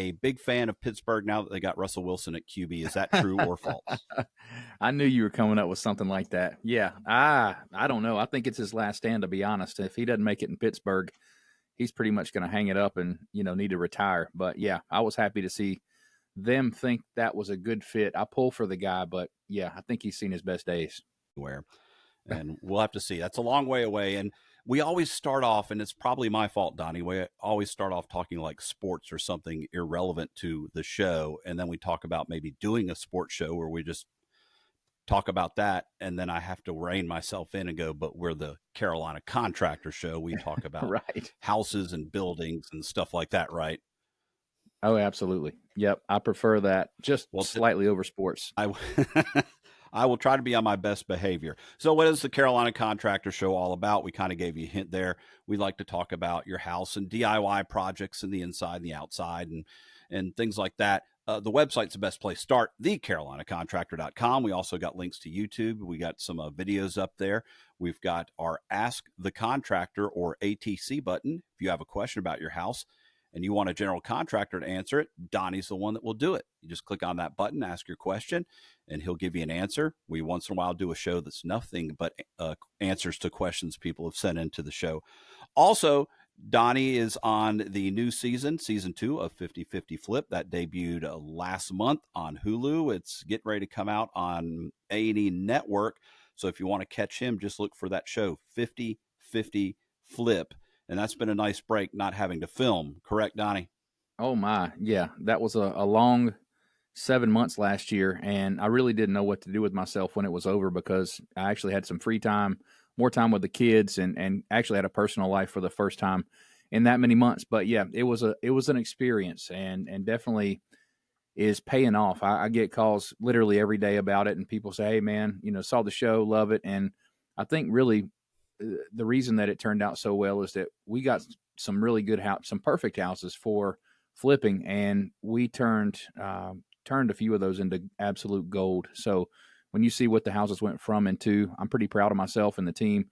a big fan of Pittsburgh now that they got Russell Wilson at QB. Is that true or false? I knew you were coming up with something like that. Yeah, I don't know. I think it's his last stand, to be honest. If he doesn't make it in Pittsburgh, he's pretty much going to hang it up and, need to retire. But yeah, I was happy to see them think that was a good fit. I pull for the guy, but yeah, I think he's seen his best days. And we'll have to see. That's a long way away. And we always start off, and it's probably my fault, Donnie, we always start off talking like sports or something irrelevant to the show. And then we talk about maybe doing a sports show where we just talk about that. And then I have to rein myself in and go, but we're the Carolina Contractor Show. We talk about right. houses and buildings and stuff like that, right? Oh, absolutely. Yep. I prefer that just slightly over sports. I will try to be on my best behavior. So what is the Carolina Contractor Show all about? We kind of gave you a hint there. We like to talk about your house and DIY projects in the inside and the outside and things like that. The website's the best place to start, thecarolinacontractor.com. We also got links to YouTube. We got some videos up there. We've got our Ask the Contractor or ATC button. If you have a question about your house and you want a general contractor to answer it, Donnie's the one that will do it. You just click on that button, ask your question, and he'll give you an answer. We once in a while do a show that's nothing but answers to questions people have sent into the show. Also, Donnie is on the new season 2 of 50/50 Flip that debuted last month on Hulu. It's getting ready to come out on A&E Network. So if you want to catch him, just look for that show, 50/50 Flip. And that's been a nice break, not having to film. Correct, Donnie? Oh, my. Yeah, that was a long 7 months last year, and I really didn't know what to do with myself when it was over because I actually had some free time, more time with the kids, and actually had a personal life for the first time in that many months. But, yeah, it was an experience and definitely is paying off. I get calls literally every day about it, and people say, hey, man, saw the show, love it. And I think really the reason that it turned out so well is that we got some really good some perfect houses for flipping, and we turned a few of those into absolute gold. So when you see what the houses went from and to, I'm pretty proud of myself and the team.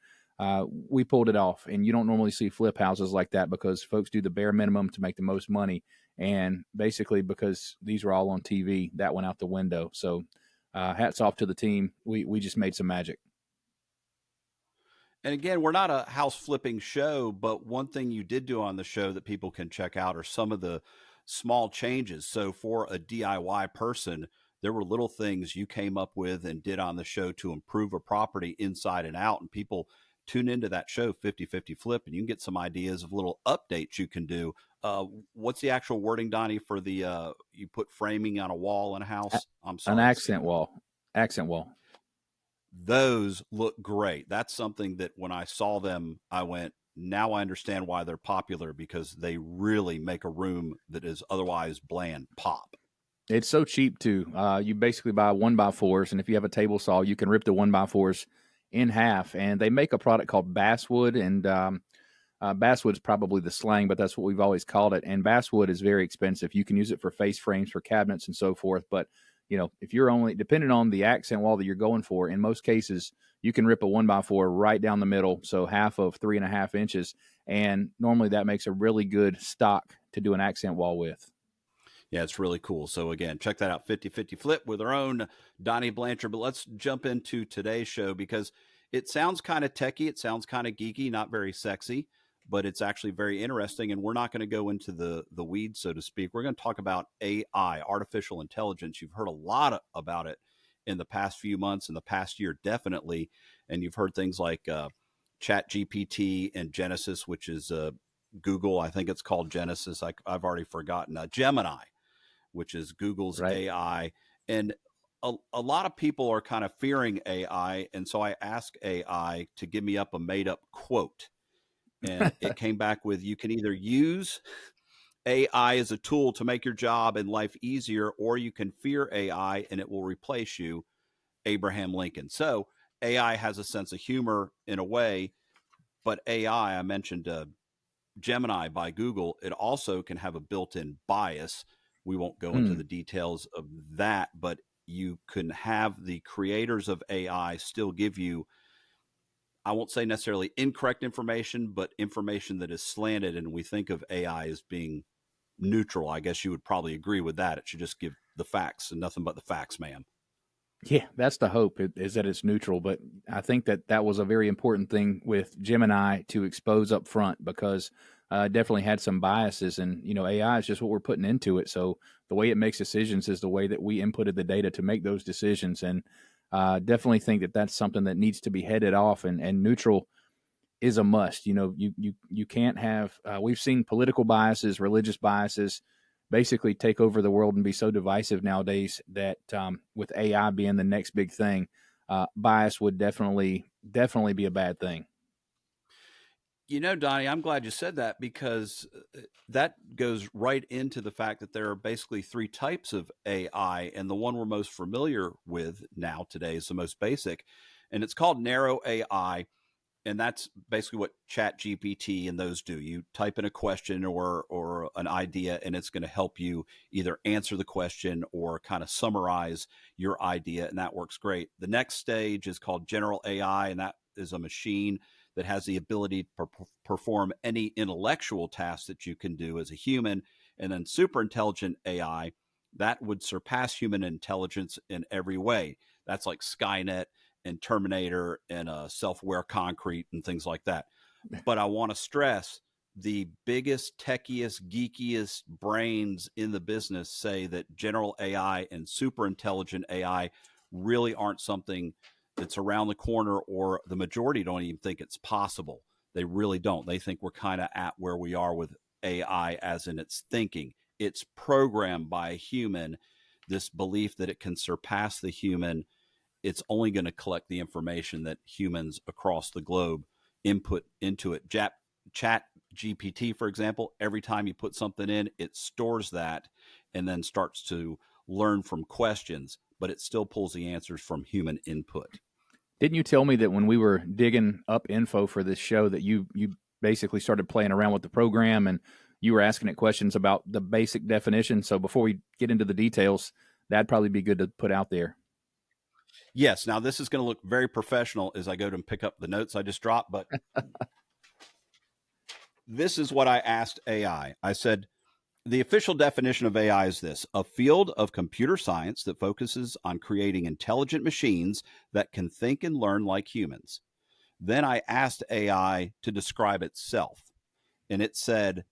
We pulled it off, and you don't normally see flip houses like that because folks do the bare minimum to make the most money. And basically because these were all on TV, that went out the window. So hats off to the team. We just made some magic. And again, we're not a house flipping show, but one thing you did do on the show that people can check out are some of the small changes. So for a DIY person, there were little things you came up with and did on the show to improve a property inside and out. And people tune into that show, 50/50 Flip, and you can get some ideas of little updates you can do. What's the actual wording, Donnie, for the you put framing on a wall in a house? I'm sorry. An accent wall. Accent wall. Those look great. That's something that when I saw them, I went, now I understand why they're popular, because they really make a room that is otherwise bland pop. It's so cheap too. You basically buy 1x4s, and if you have a table saw, you can rip the 1x4s in half. And they make a product called basswood, and basswood's probably the slang, but that's what we've always called it. And basswood is very expensive. You can use it for face frames, for cabinets, and so forth. But if you're only depending on the accent wall that you're going for, in most cases, you can rip a 1x4 right down the middle, so half of 3.5 inches. And normally that makes a really good stock to do an accent wall with. Yeah, it's really cool. So again, check that out, 50/50 Flip with our own Donnie Blanchard. But let's jump into today's show because it sounds kind of techie. It sounds kind of geeky, not very sexy, but it's actually very interesting. And we're not going to go into the weeds, so to speak. We're going to talk about AI, artificial intelligence. You've heard a lot about it in the past few months, in the past year, definitely. And you've heard things like Chat GPT and Genesis, which is Google. I think it's called Genesis. I've already forgotten. Gemini, which is Google's Right. AI. And a lot of people are kind of fearing AI. And so I asked AI to give me up a made up quote. And it came back with, you can either use AI as a tool to make your job and life easier, or you can fear AI and it will replace you, Abraham Lincoln. So AI has a sense of humor in a way, but AI, I mentioned Gemini by Google, it also can have a built-in bias. We won't go into the details of that, but you can have the creators of AI still give you, I won't say necessarily incorrect information, but information that is slanted. And we think of AI as being neutral. I guess you would probably agree with that. It should just give the facts and nothing but the facts, ma'am. Yeah, that's the hope is that it's neutral. But I think that was a very important thing with Gemini to expose up front because definitely had some biases. And, AI is just what we're putting into it. So the way it makes decisions is the way that we inputted the data to make those decisions. And definitely think that that's something that needs to be headed off and neutral is a must. You can't have. We've seen political biases, religious biases, basically take over the world and be so divisive nowadays that with AI being the next big thing, bias would definitely be a bad thing. Donnie, I'm glad you said that because that goes right into the fact that there are basically three types of AI, and the one we're most familiar with now today is the most basic, and it's called narrow AI. And that's basically what Chat GPT and those do. You type in a question or an idea, and it's going to help you either answer the question or kind of summarize your idea, and that works great. The next stage is called general AI, and that is a machine that has the ability to perform any intellectual task that you can do as a human. And then superintelligent AI, that would surpass human intelligence in every way. That's like Skynet and Terminator and self-aware concrete and things like that. But I want to stress the biggest, techiest, geekiest brains in the business say that general AI and super intelligent AI really aren't something that's around the corner, or the majority don't even think it's possible. They really don't. They think we're kind of at where we are with AI, as in its thinking. It's programmed by a human, this belief that it can surpass the human. It's only going to collect the information that humans across the globe input into it. Chat GPT, for example, every time you put something in, it stores that and then starts to learn from questions, but it still pulls the answers from human input. Didn't you tell me that when we were digging up info for this show that you basically started playing around with the program and you were asking it questions about the basic definition? So before we get into the details, that'd probably be good to put out there. Yes. Now, this is going to look very professional as I go to pick up the notes I just dropped, but this is what I asked AI. I said, the official definition of AI is this: a field of computer science that focuses on creating intelligent machines that can think and learn like humans. Then I asked AI to describe itself, and it said,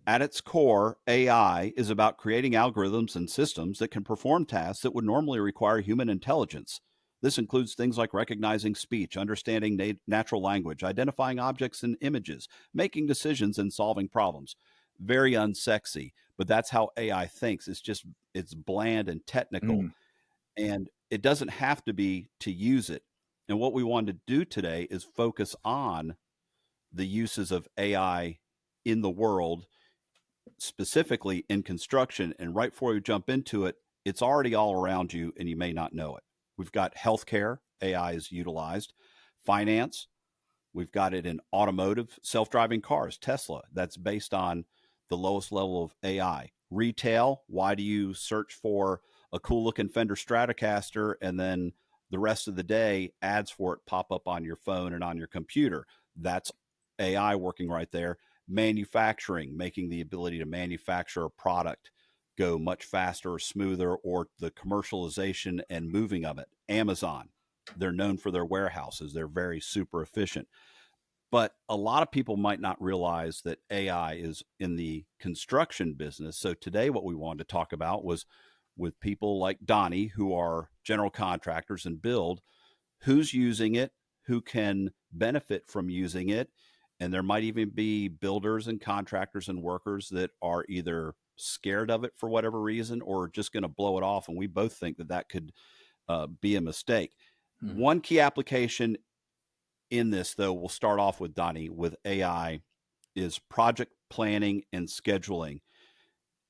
at its core, AI is about creating algorithms and systems that can perform tasks that would normally require human intelligence. This includes things like recognizing speech, understanding natural language, identifying objects and images, making decisions, and solving problems. Very unsexy, but that's how AI thinks. It's bland and technical, and it doesn't have to be to use it. And what we want to do today is focus on the uses of AI in the world, specifically in construction. And right before we jump into it, it's already all around you and you may not know it. We've got healthcare, AI is utilized, finance, we've got it in automotive, self driving cars, Tesla, that's based on the lowest level of AI. Retail, why do you search for a cool looking Fender Stratocaster and then the rest of the day ads for it pop up on your phone and on your computer? That's AI working right there. Manufacturing, making the ability to manufacture a product go much faster or smoother, or the commercialization and moving of it. Amazon, they're known for their warehouses. They're very super efficient. But a lot of people might not realize that AI is in the construction business. So today, what we wanted to talk about was with people like Donnie, who are general contractors and build, who's using it, who can benefit from using it. And there might even be builders and contractors and workers that are either scared of it for whatever reason or just going to blow it off. And we both think that that could be a mistake. One key application in this, though, we'll start off with Donnie with AI, is project planning and scheduling.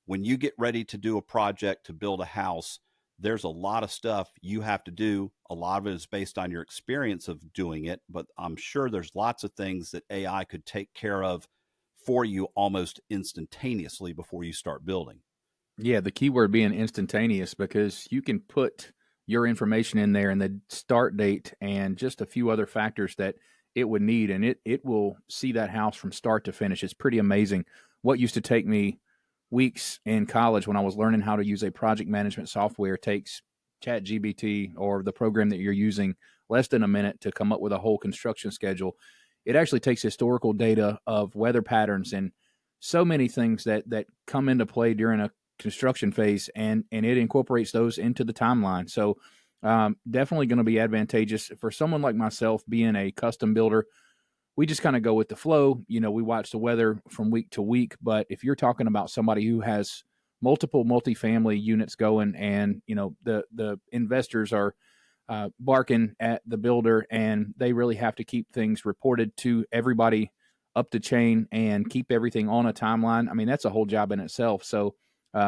When you get ready to do a project to build a house, there's a lot of stuff you have to do. A lot of it is based on your experience of doing it, but I'm sure there's lots of things that AI could take care of for you almost instantaneously before you start building. Yeah, the key word being instantaneous, because you can put your information in there and the start date and just a few other factors that it would need, and it will see that house from start to finish. It's pretty amazing. What used to take me weeks in college when I was learning how to use a project management software takes ChatGPT or the program that you're using less than a minute to come up with a whole construction schedule. It actually takes historical data of weather patterns and so many things that come into play during a construction phase, and it incorporates those into the timeline. So definitely going to be advantageous for someone like myself being a custom builder. We just kind of go with the flow. We watch the weather from week to week. But if you're talking about somebody who has multiple multifamily units going, and the investors are barking at the builder, and they really have to keep things reported to everybody up the chain and keep everything on a timeline. I mean, that's a whole job in itself. So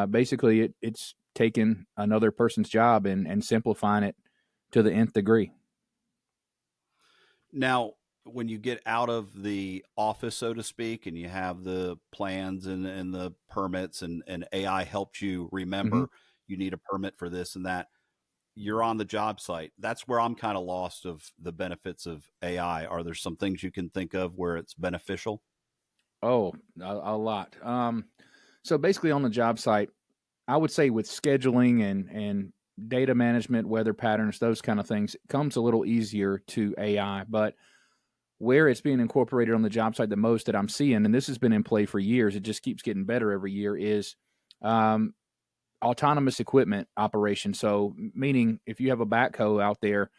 basically, it's taking another person's job and simplifying it to the nth degree. Now, when you get out of the office, so to speak, and you have the plans and the permits, and AI helps you Mm-hmm. remember you need a permit for this and that, you're on the job site. That's where I'm kind of lost of the benefits of AI. Are there some things you can think of where it's beneficial? Oh, a lot. So basically, on the job site, I would say with scheduling and data management, weather patterns, those kind of things, it comes a little easier to AI. But where it's being incorporated on the job site the most that I'm seeing, and this has been in play for years, it just keeps getting better every year, is um, autonomous equipment operation. So, meaning if you have a backhoe out there,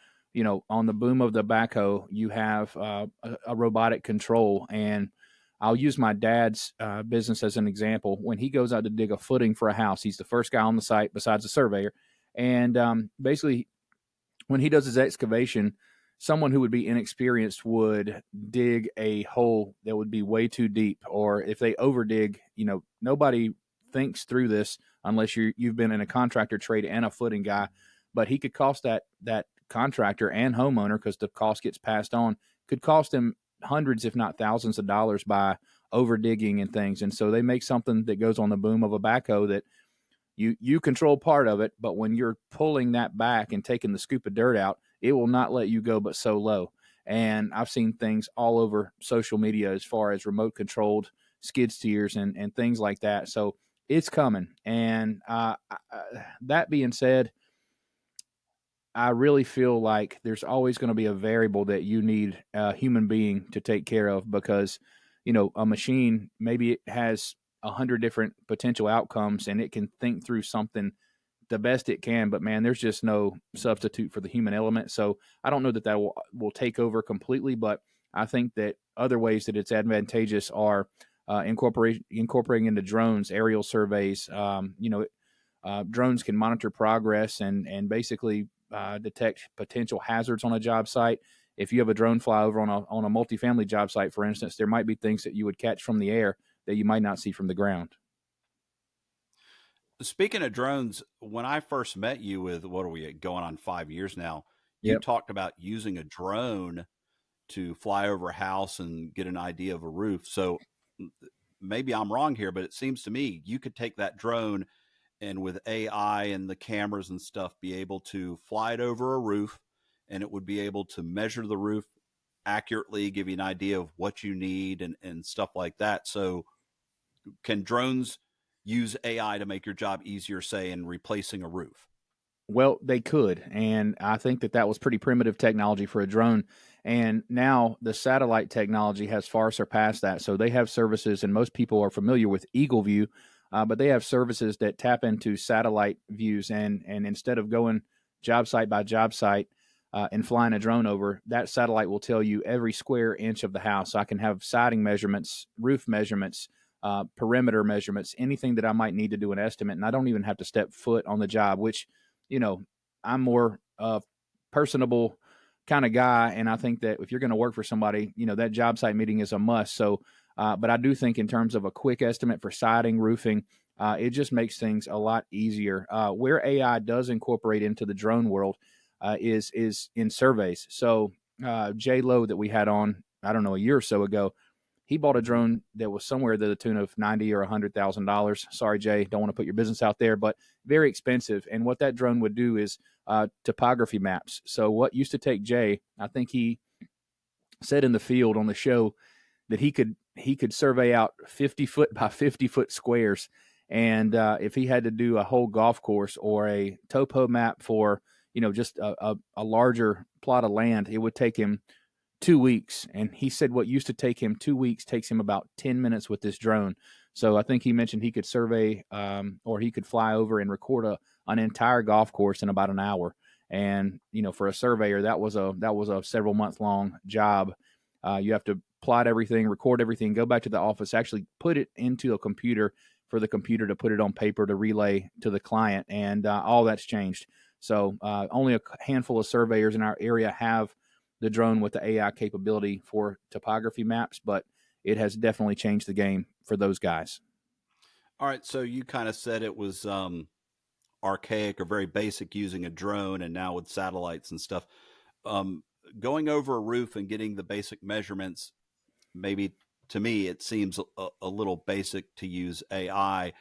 on the boom of the backhoe, you have a robotic control. And I'll use my dad's business as an example. When he goes out to dig a footing for a house, he's the first guy on the site besides the surveyor. And basically, when he does his excavation, someone who would be inexperienced would dig a hole that would be way too deep, or if they overdig, nobody thinks through this unless you've been in a contractor trade and a footing guy. But he could cost that contractor and homeowner, because the cost gets passed on, could cost him hundreds, if not thousands of dollars by over digging and things. And so they make something that goes on the boom of a backhoe that you control part of it, but when you're pulling that back and taking the scoop of dirt out, it will not let you go but so low. And I've seen things all over social media as far as remote controlled skid steers and things like that. So it's coming. And that being said, I really feel like there's always going to be a variable that you need a human being to take care of, because, a machine, maybe it has 100 different potential outcomes and it can think through something the best it can, but man, there's just no substitute for the human element. So I don't know that will take over completely, but I think that other ways that it's advantageous are incorporating into drones, aerial surveys. Drones can monitor progress and basically detect potential hazards on a job site. If you have a drone fly over on a multifamily job site, for instance, there might be things that you would catch from the air that you might not see from the ground. Speaking of drones, when I first met you, with what are we going on 5 years now, you Yep. talked about using a drone to fly over a house and get an idea of a roof. So maybe I'm wrong here, but it seems to me you could take that drone and with AI and the cameras and stuff, be able to fly it over a roof, and it would be able to measure the roof accurately, give you an idea of what you need and stuff like that. So can drones use AI to make your job easier, say, in replacing a roof? Well, they could, and I think that was pretty primitive technology for a drone. And now the satellite technology has far surpassed that. So they have services, and most people are familiar with Eagle View, but they have services that tap into satellite views. And instead of going job site by job site and flying a drone over, that satellite will tell you every square inch of the house. So I can have siding measurements, roof measurements, perimeter measurements, anything that I might need to do an estimate, and I don't even have to step foot on the job, which you know, I'm more personable kind of guy, and I think that if you're going to work for somebody, that job site meeting is a must. So, but I do think in terms of a quick estimate for siding, roofing, it just makes things a lot easier. Where AI does incorporate into the drone world is in surveys. So, Jay Lowe that we had on, I don't know, a year or so ago, he bought a Mm-hmm. drone that was somewhere to the tune of $90,000 or $100,000. Sorry, Jay, don't want to put your business out there, but very expensive. And what that drone would do is topography maps. So what used to take Jay, I think he said in the field on the show that he could survey out 50 foot by 50 foot squares, And if he had to do a whole golf course or a topo map for, just a larger plot of land, it would take him 2 weeks. And he said what used to take him 2 weeks takes him about 10 minutes with this drone. So I think he mentioned he could survey, or he could fly over and record an entire golf course in about an hour. And for a surveyor, that was a several month long job. You have to plot everything, record everything, go back to the office, actually put it into a computer for the computer to put it on paper to relay to the client, and all that's changed. So only a handful of surveyors in our area have the drone with the AI capability for topography maps, but it has definitely changed the game for those guys. All right, so you kind of said it was archaic or very basic using a drone, and now with satellites and stuff, um, going over a roof and getting the basic measurements, maybe to me it seems a little basic to use AI.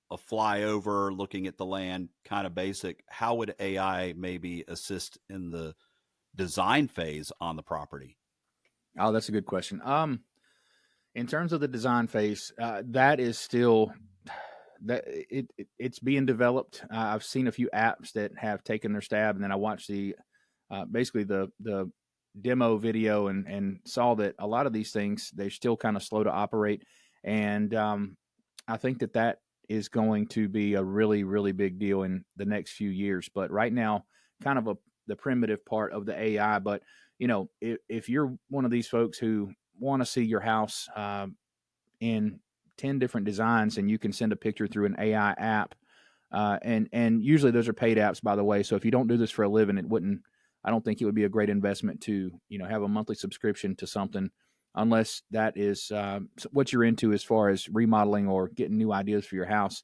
A flyover, looking at the land, kind of basic. How would AI maybe assist in the design phase on the property? Oh, that's a good question. In terms of the design phase, that is still it's being developed. I've seen a few apps that have taken their stab, and then I watched the basically the demo video and saw that a lot of these things they're still kind of slow to operate, and I think that is going to be a really really big deal in the next few years. But right now, kind of the primitive part of the AI. But if you're one of these folks who want to see your house in 10 different designs, and you can send a picture through an AI app. And usually those are paid apps, by the way. So if you don't do this for a living, I don't think it would be a great investment to, have a monthly subscription to something, unless that is what you're into as far as remodeling or getting new ideas for your house.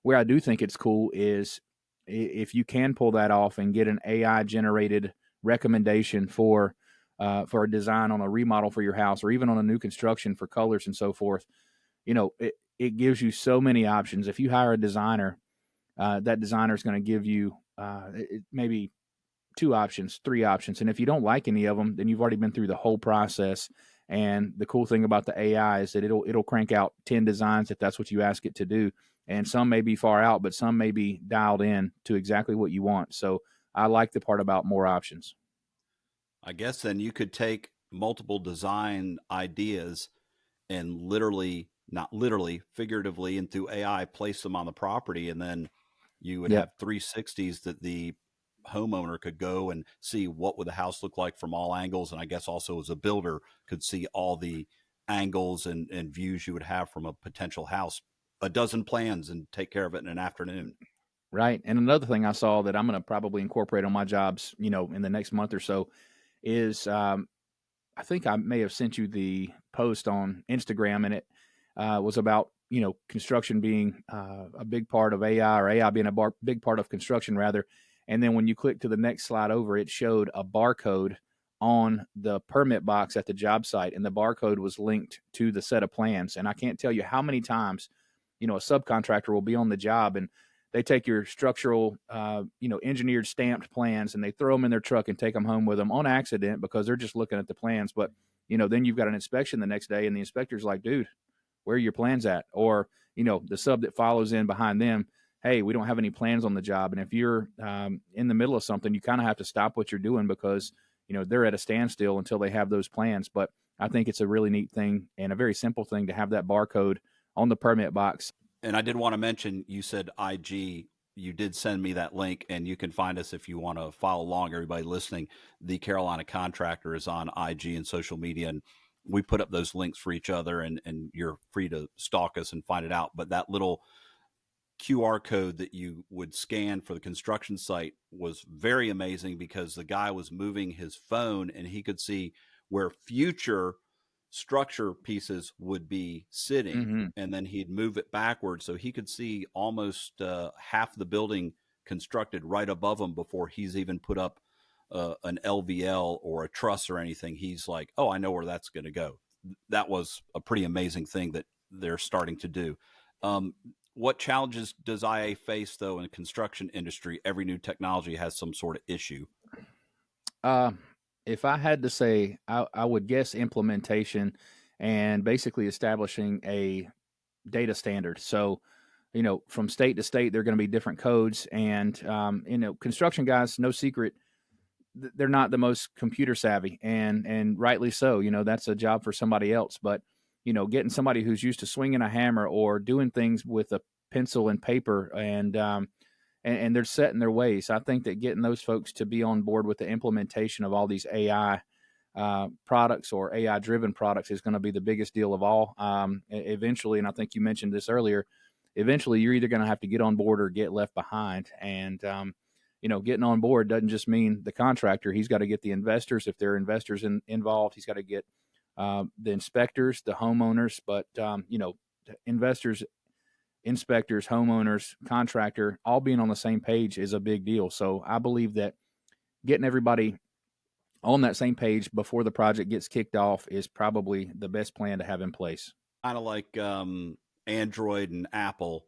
Where I do think it's cool is if you can pull that off and get an AI generated recommendation for a design on a remodel for your house, or even on a new construction for colors and so forth. It gives you so many options. If you hire a designer, that designer is going to give you maybe two options, three options. And if you don't like any of them, then you've already been through the whole process. And the cool thing about the AI is that it'll crank out 10 designs if that's what you ask it to do. And some may be far out, but some may be dialed in to exactly what you want. So I like the part about more options. I guess then you could take multiple design ideas and literally, not literally, figuratively, and through AI, place them on the property. And then you would Yep. have 360s that the homeowner could go and see what would the house look like from all angles. And I guess also as a builder could see all the angles and views you would have from a potential house, a dozen plans, and take care of it in an afternoon. Right. And another thing I saw that I'm going to probably incorporate on my jobs, in the next month or so is I think I may have sent you the post on Instagram, and it was about construction being a big part of AI, or AI being a big part of construction rather. And then when you click to the next slide over, it showed a barcode on the permit box at the job site, and the barcode was linked to the set of plans. And I can't tell you how many times a subcontractor will be on the job, and they take your structural, engineered stamped plans, and they throw them in their truck and take them home with them on accident because they're just looking at the plans. But, then you've got an inspection the next day, and the inspector's like, dude, where are your plans at? Or, the sub that follows in behind them, hey, we don't have any plans on the job. And if you're in the middle of something, you kind of have to stop what you're doing because, they're at a standstill until they have those plans. But I think it's a really neat thing and a very simple thing to have that barcode on the permit box. And I did want to mention, you said IG. You did send me that link, and you can find us if you want to follow along. Everybody listening, the Carolina Contractor is on IG and social media, and we put up those links for each other, and you're free to stalk us and find it out. But that little QR code that you would scan for the construction site was very amazing because the guy was moving his phone and he could see where future structure pieces would be sitting, Mm-hmm. and then he'd move it backwards so he could see almost half the building constructed right above him before he's even put up an LVL or a truss or anything. He's like, oh, I know where that's going to go. That was a pretty amazing thing that they're starting to do. um, what challenges does IA face, though, in the construction industry? Every new technology has some sort of issue. Uh, if I had to say, I would guess implementation and basically establishing a data standard. So, from state to state, there are going to be different codes. And, construction guys, no secret, they're not the most computer savvy, and rightly so. That's a job for somebody else. But, getting somebody who's used to swinging a hammer or doing things with a pencil and paper, and they're set in their ways. I think that getting those folks to be on board with the implementation of all these AI products or AI driven products is going to be the biggest deal of all. Eventually, and I think you mentioned this earlier, eventually you're either going to have to get on board or get left behind. And, getting on board doesn't just mean the contractor. He's got to get the investors. If there are investors involved, he's got to get the inspectors, the homeowners, but, investors, inspectors, homeowners, contractor, all being on the same page is a big deal. So I believe that getting everybody on that same page before the project gets kicked off is probably the best plan to have in place. Kind of like Android and Apple.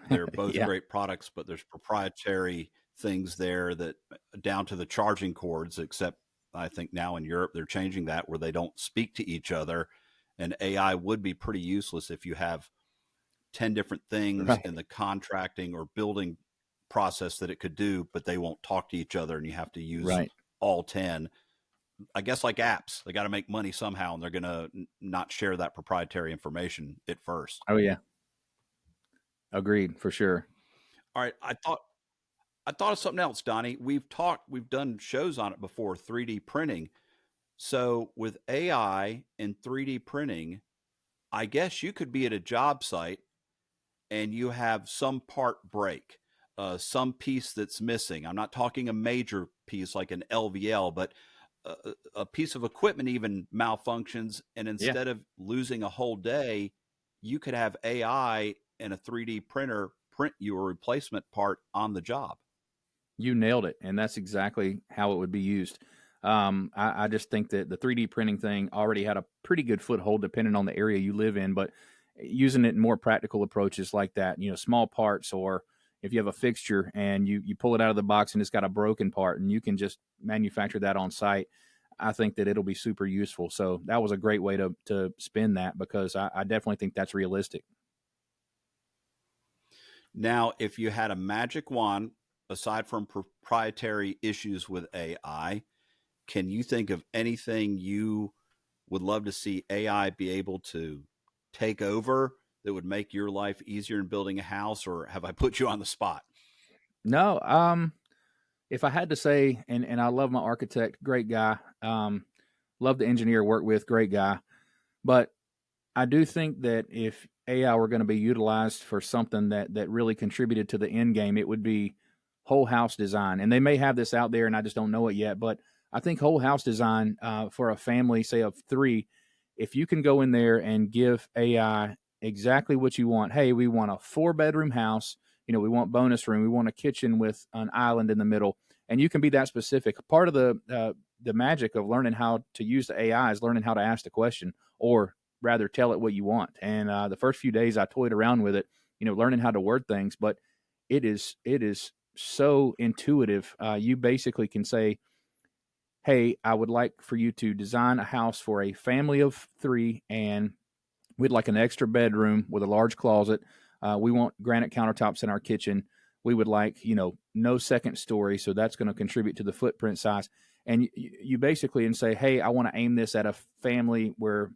They're both Yeah. great products, but there's proprietary things there that down to the charging cords, except I think now in Europe, they're changing that where they don't speak to each other. And AI would be pretty useless if you have 10 different things Right. in the contracting or building process that it could do, but they won't talk to each other and you have to use Right. all 10. I guess like apps, they got to make money somehow, and they're going to not share that proprietary information at first. Oh yeah. Agreed for sure. All right, I thought of something else, Donnie. We've done shows on it before, 3D printing. So with AI and 3D printing, I guess you could be at a job site and you have some part break, some piece that's missing. I'm not talking a major piece like an LVL, but a piece of equipment even malfunctions. And Yeah. instead of losing a whole day, you could have AI and a 3D printer print you a replacement part on the job. You nailed it, and that's exactly how it would be used. I just think that the 3D printing thing already had a pretty good foothold, depending on the area you live in. But using it in more practical approaches like that, small parts, or if you have a fixture and you pull it out of the box and it's got a broken part, and you can just manufacture that on site, I think that it'll be super useful. So that was a great way to spin that, because I definitely think that's realistic. Now, if you had a magic wand, aside from proprietary issues with AI, can you think of anything you would love to see AI be able to take over that would make your life easier in building a house, or have I put you on the spot? No, if I had to say, and I love my architect, great guy. Love the engineer, work with, great guy. But I do think that if AI were going to be utilized for something that really contributed to the end game, it would be whole house design. And they may have this out there, and I just don't know it yet. But I think whole house design for a family, say of three, if you can go in there and give AI exactly what you want. Hey, we want a 4-bedroom house. We want bonus room. We want a kitchen with an island in the middle, and you can be that specific. Part of the magic of learning how to use the AI is learning how to ask the question, or rather tell it what you want. And the first few days I toyed around with it, learning how to word things, but it is so intuitive. You basically can say, hey, I would like for you to design a house for a family of three, and we'd like an extra bedroom with a large closet. We want granite countertops in our kitchen. We would like, no second story, so that's going to contribute to the footprint size. And you basically and say, hey, I want to aim this at a family where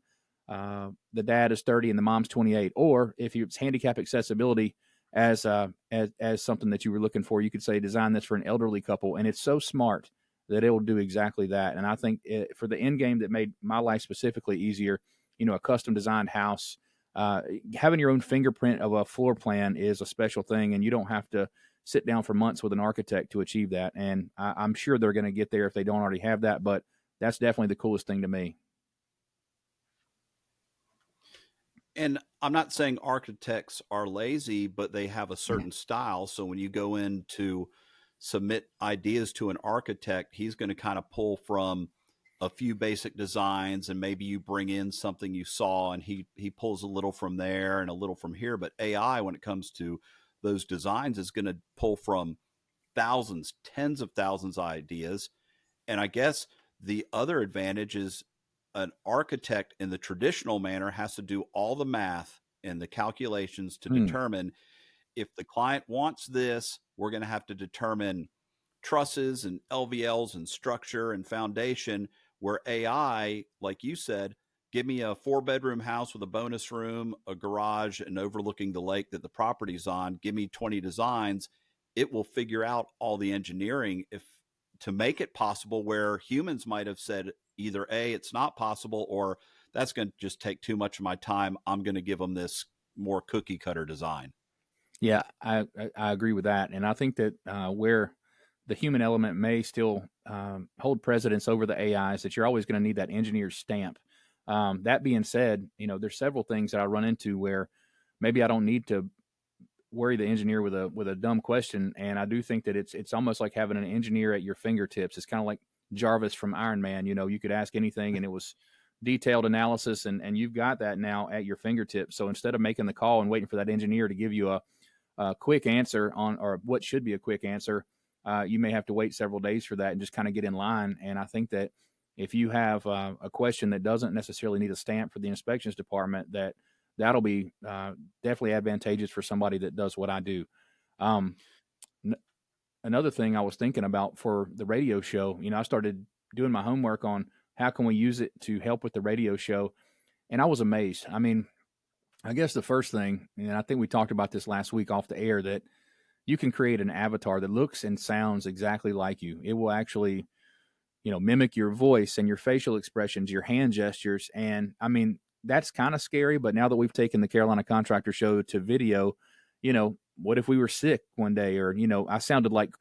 the dad is 30 and the mom's 28. Or if it's handicap accessibility as something that you were looking for, you could say design this for an elderly couple. And it's so smart that it will do exactly that. And I think for the end game that made my life specifically easier, a custom designed house, having your own fingerprint of a floor plan is a special thing, and you don't have to sit down for months with an architect to achieve that. And I'm sure they're going to get there if they don't already have that, but that's definitely the coolest thing to me. And I'm not saying architects are lazy, but they have a Yeah. certain style. So when you go in to submit ideas to an architect, he's going to kind of pull from a few basic designs, and maybe you bring in something you saw and he pulls a little from there and a little from here. But AI, when it comes to those designs, is going to pull from thousands, tens of thousands of ideas. And I guess the other advantage is an architect in the traditional manner has to do all the math and the calculations to Hmm. determine if the client wants this, we're going to have to determine trusses and LVLs and structure and foundation, where AI, like you said, give me a 4-bedroom house with a bonus room, a garage, and overlooking the lake that the property's on. Give me 20 designs. It will figure out all the engineering if to make it possible, where humans might have said either A, it's not possible, or that's going to just take too much of my time. I'm going to give them this more cookie cutter design. Yeah, I agree with that, and I think that where the human element may still hold precedence over the AIs, that you're always going to need that engineer's stamp. That being said, there's several things that I run into where maybe I don't need to worry the engineer with a dumb question, and I do think that it's almost like having an engineer at your fingertips. It's kind of like Jarvis from Iron Man. You could ask anything, and it was detailed analysis, and you've got that now at your fingertips. So instead of making the call and waiting for that engineer to give you a quick answer on, or what should be a quick answer, you may have to wait several days for that and just kind of get in line. And I think that if you have a question that doesn't necessarily need a stamp for the inspections department, that'll be definitely advantageous for somebody that does what I do. Um, Another thing I was thinking about for the radio show, I started doing my homework on how can we use it to help with the radio show, and I was amazed. I mean, I guess the first thing, and I think we talked about this last week off the air, that you can create an avatar that looks and sounds exactly like you. It will actually, mimic your voice and your facial expressions, your hand gestures. And I mean, that's kind of scary, but now that we've taken the Carolina Contractor Show to video, what if we were sick one day, or, I sounded like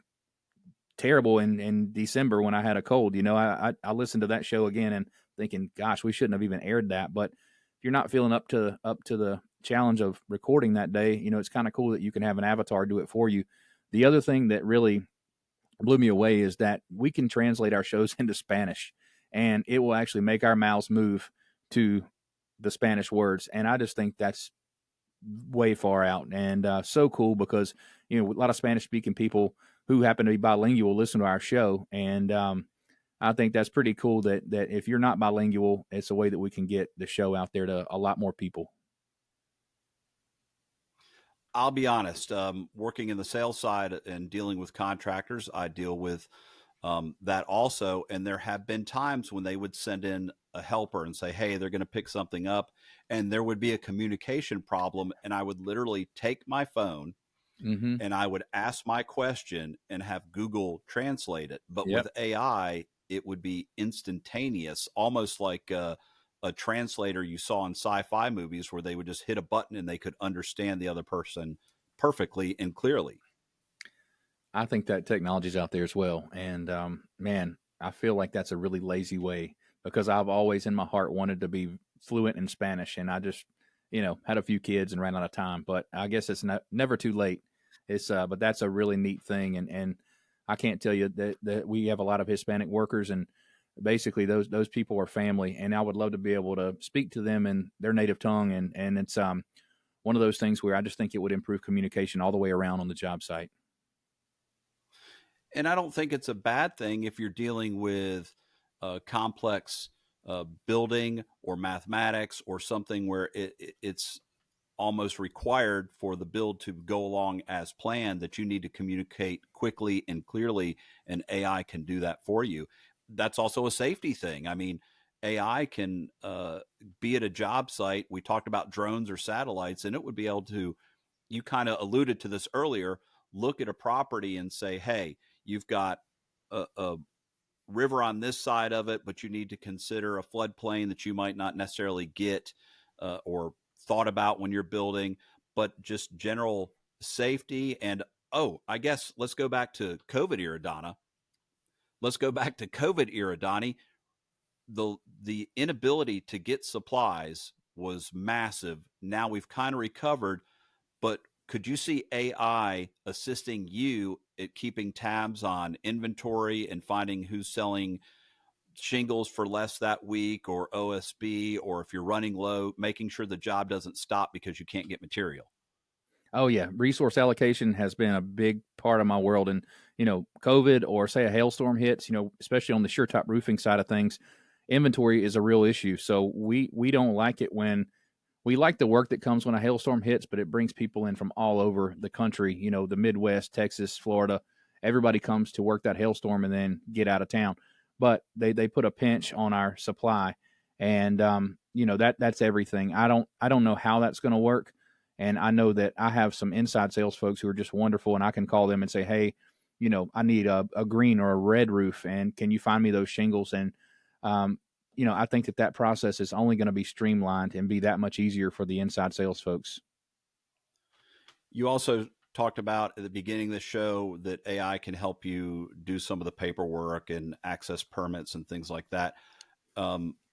terrible in December when I had a cold. I listened to that show again and thinking, gosh, we shouldn't have even aired that. But if you're not feeling up to the challenge of recording that day, it's kind of cool that you can have an avatar do it for you. The other thing that really blew me away is that we can translate our shows into Spanish, and it will actually make our mouths move to the Spanish words. And I just think that's way far out, and so cool, because a lot of Spanish speaking people who happen to be bilingual listen to our show, and I think that's pretty cool that if you're not bilingual, it's a way that we can get the show out there to a lot more people. I'll be honest, working in the sales side and dealing with contractors, I deal with that also. And there have been times when they would send in a helper and say, hey, they're going to pick something up, and there would be a communication problem. And I would literally take my phone Mm-hmm. and I would ask my question and have Google translate it. But Yep. with AI, it would be instantaneous, almost like a translator you saw in sci-fi movies, where they would just hit a button and they could understand the other person perfectly and clearly. I think that technology's out there as well. And man, I feel like that's a really lazy way, because I've always in my heart wanted to be fluent in Spanish, and I just, had a few kids and ran out of time. But I guess it's never too late. But that's a really neat thing. And I can't tell you that we have a lot of Hispanic workers, and basically those people are family. And I would love to be able to speak to them in their native tongue. And it's one of those things where I just think it would improve communication all the way around on the job site. And I don't think it's a bad thing if you're dealing with complex building or mathematics or something where it's almost required for the build to go along as planned, that you need to communicate quickly and clearly, and AI can do that for you. That's also a safety thing. I mean, AI can be at a job site. We talked about drones or satellites, and it would be able to, you kind of alluded to this earlier, look at a property and say, hey, you've got a river on this side of it, but you need to consider a floodplain that you might not necessarily get or thought about when you're building, but just general safety. And oh, I guess let's go back to COVID era, Donna. Let's go back to COVID era, Donnie. The inability to get supplies was massive. Now we've kind of recovered, but could you see AI assisting you at keeping tabs on inventory and finding who's selling shingles for less that week, or OSB, or if you're running low, making sure the job doesn't stop because you can't get material? Oh yeah, resource allocation has been a big part of my world, and COVID, or say a hailstorm hits, especially on the sure top roofing side of things, inventory is a real issue. So we don't like it when we like the work that comes when a hailstorm hits, but it brings people in from all over the country, the Midwest, Texas, Florida. Everybody comes to work that hailstorm and then get out of town. But they put a pinch on our supply, and that's everything. I don't know how that's going to work, and I know that I have some inside sales folks who are just wonderful, and I can call them and say, hey, I need a green or a red roof, and can you find me those shingles? And um, I think that process is only going to be streamlined and be that much easier for the inside sales folks. You also talked about at the beginning of the show that AI can help you do some of the paperwork and access permits and things like that.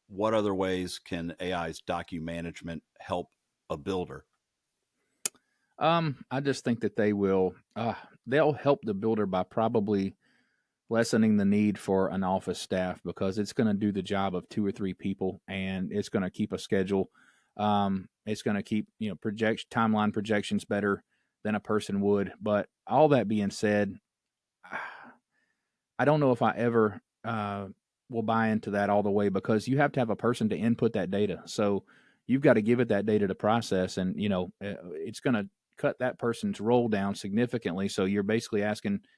What other ways can AI's document management help a builder? I just think that they'll help the builder by probably lessening the need for an office staff, because it's going to do the job of 2 or 3 people, and it's going to keep a schedule. It's going to keep timeline projections better than a person would. But all that being said, I don't know if I ever will buy into that all the way, because you have to have a person to input that data. So you've got to give it that data to process, and it's going to cut that person's role down significantly. So you're basically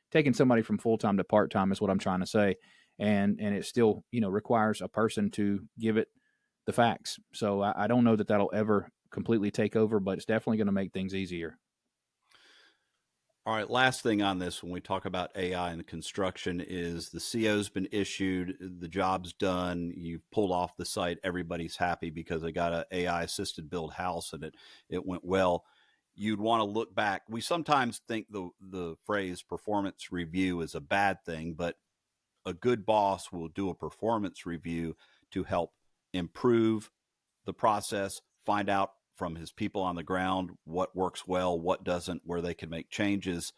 taking somebody from full time to part time is what I'm trying to say, and it still requires a person to give it the facts. So I don't know that that'll ever completely take over, but it's definitely going to make things easier. All right, last thing on this when we talk about AI and the construction is the CO's been issued, the job's done, you've pulled off the site, everybody's happy because they got an AI assisted build house and it went well. You'd want to look back. We sometimes think the phrase performance review is a bad thing, but a good boss will do a performance review to help improve the process, find out from his people on the ground what works well, what doesn't, where they can make changes.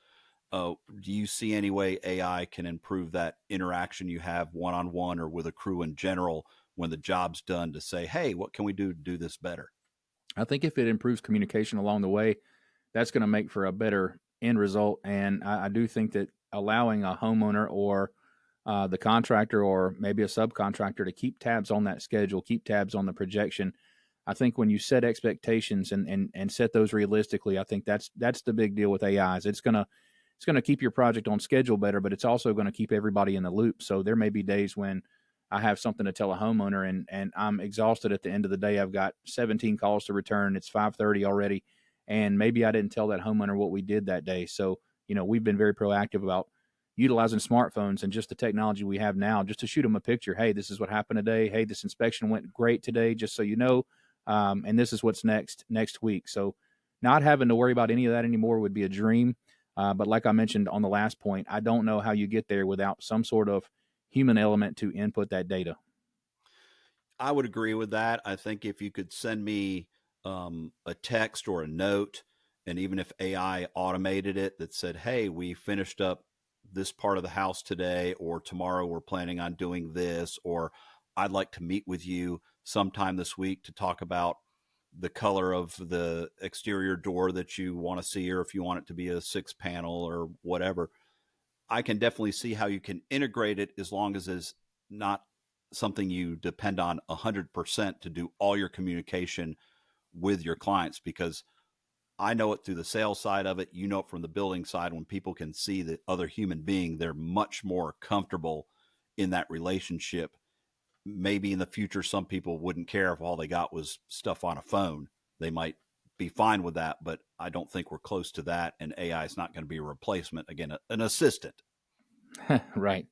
Do you see any way AI can improve that interaction you have one on one or with a crew in general when the job's done to say, hey, what can we do to do this better? I think if it improves communication along the way, that's going to make for a better end result. And I do think that allowing a homeowner or the contractor or maybe a subcontractor to keep tabs on that schedule, keep tabs on the projection. I think when you set expectations and set those realistically, I think that's the big deal with AIs. It's gonna keep your project on schedule better, but it's also going to keep everybody in the loop. So there may be days when I have something to tell a homeowner, and I'm exhausted at the end of the day. I've got 17 calls to return. It's 5:30 already, and maybe I didn't tell that homeowner what we did that day. So we've been very proactive about utilizing smartphones and just the technology we have now, just to shoot them a picture. Hey, this is what happened today. Hey, this inspection went great today, just so you know. And this is what's next week. So not having to worry about any of that anymore would be a dream. But like I mentioned on the last point, I don't know how you get there without some sort of human element to input that data. I would agree with that. I think if you could send me a text or a note, and even if AI automated it that said, hey, we finished up this part of the house today, or tomorrow we're planning on doing this, or I'd like to meet with you sometime this week to talk about the color of the exterior door that you want to see, or if you want it to be a 6 panel or whatever. I can definitely see how you can integrate it as long as it's not something you depend on 100% to do all your communication with your clients, because I know it through the sales side of it. You know it from the building side. When people can see the other human being, they're much more comfortable in that relationship. Maybe in the future, some people wouldn't care if all they got was stuff on a phone. They might be fine with that, but I don't think we're close to that. And AI is not going to be a replacement. Again, an assistant. Right.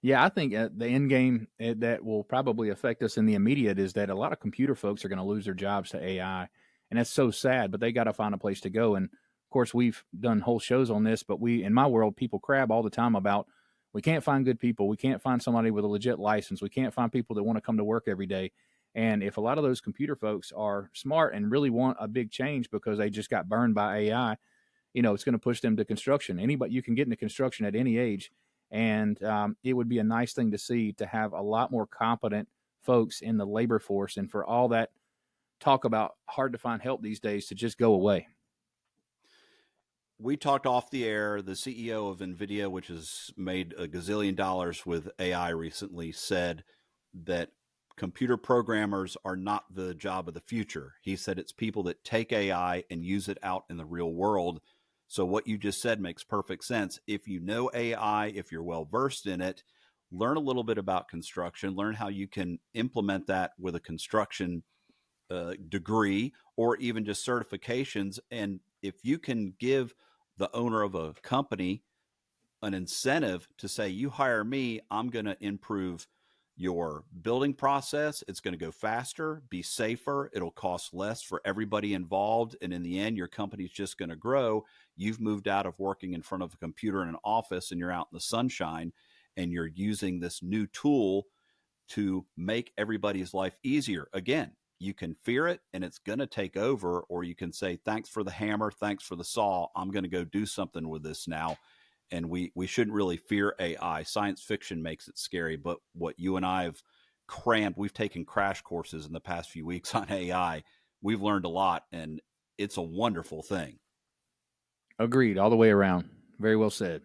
Yeah, I think the end game that will probably affect us in the immediate is that a lot of computer folks are going to lose their jobs to AI, and that's so sad. But they got to find a place to go. And of course, we've done whole shows on this. But in my world, people crab all the time about we can't find good people, we can't find somebody with a legit license, we can't find people that want to come to work every day. And if a lot of those computer folks are smart and really want a big change because they just got burned by AI, it's going to push them to construction. Anybody, you can get into construction at any age, and it would be a nice thing to see, to have a lot more competent folks in the labor force, and for all that talk about hard to find help these days to just go away. We talked off the air. The CEO of NVIDIA, which has made a gazillion dollars with AI recently, said that computer programmers are not the job of the future. He said it's people that take AI and use it out in the real world. So what you just said makes perfect sense. If you know AI, if you're well versed in it, learn a little bit about construction, learn how you can implement that with a construction degree or even just certifications. And if you can give the owner of a company an incentive to say, you hire me, I'm going to improve your building process. It's going to go faster, be safer. It'll cost less for everybody involved. And in the end, your company's just going to grow. You've moved out of working in front of a computer in an office and you're out in the sunshine and you're using this new tool to make everybody's life easier. Again, you can fear it and it's going to take over, or you can say, thanks for the hammer, thanks for the saw. I'm going to go do something with this now. And we shouldn't really fear AI. Science fiction makes it scary, but what you and I have crammed, we've taken crash courses in the past few weeks on AI. We've learned a lot, and it's a wonderful thing. Agreed, all the way around. Very well said.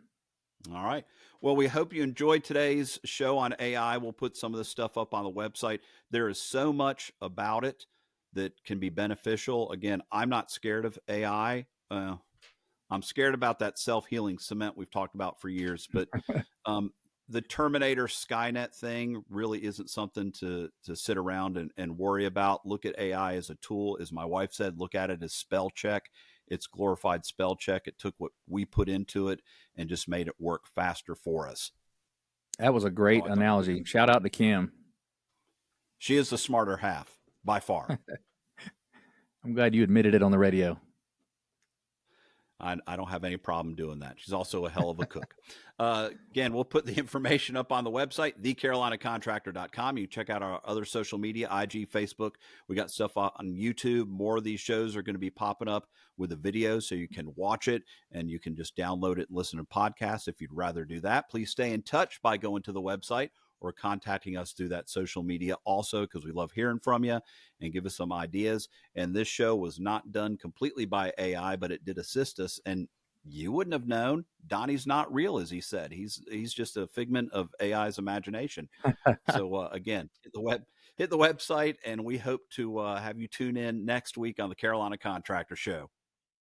All right. Well, we hope you enjoyed today's show on AI. We'll put some of this stuff up on the website. There is so much about it that can be beneficial. Again, I'm not scared of AI. I'm scared about that self-healing cement we've talked about for years, but the Terminator Skynet thing really isn't something to sit around and worry about. Look at AI as a tool. As my wife said, look at it as spell check. It's glorified spell check. It took what we put into it and just made it work faster for us. That was a great analogy. Shout out to Kim. She is the smarter half by far. I'm glad you admitted it on the radio. I don't have any problem doing that. She's also a hell of a cook. Again, we'll put the information up on the website, thecarolinacontractor.com. You can check out our other social media, IG, Facebook. We got stuff on YouTube. More of these shows are going to be popping up with a video so you can watch it and you can just download it and listen to podcasts. If you'd rather do that, please stay in touch by going to the website or contacting us through that social media also, because we love hearing from you and give us some ideas. And this show was not done completely by AI, but it did assist us. And you wouldn't have known. Donnie's not real, as he said. He's just a figment of AI's imagination. So again, hit the website, and we hope to have you tune in next week on the Carolina Contractor Show.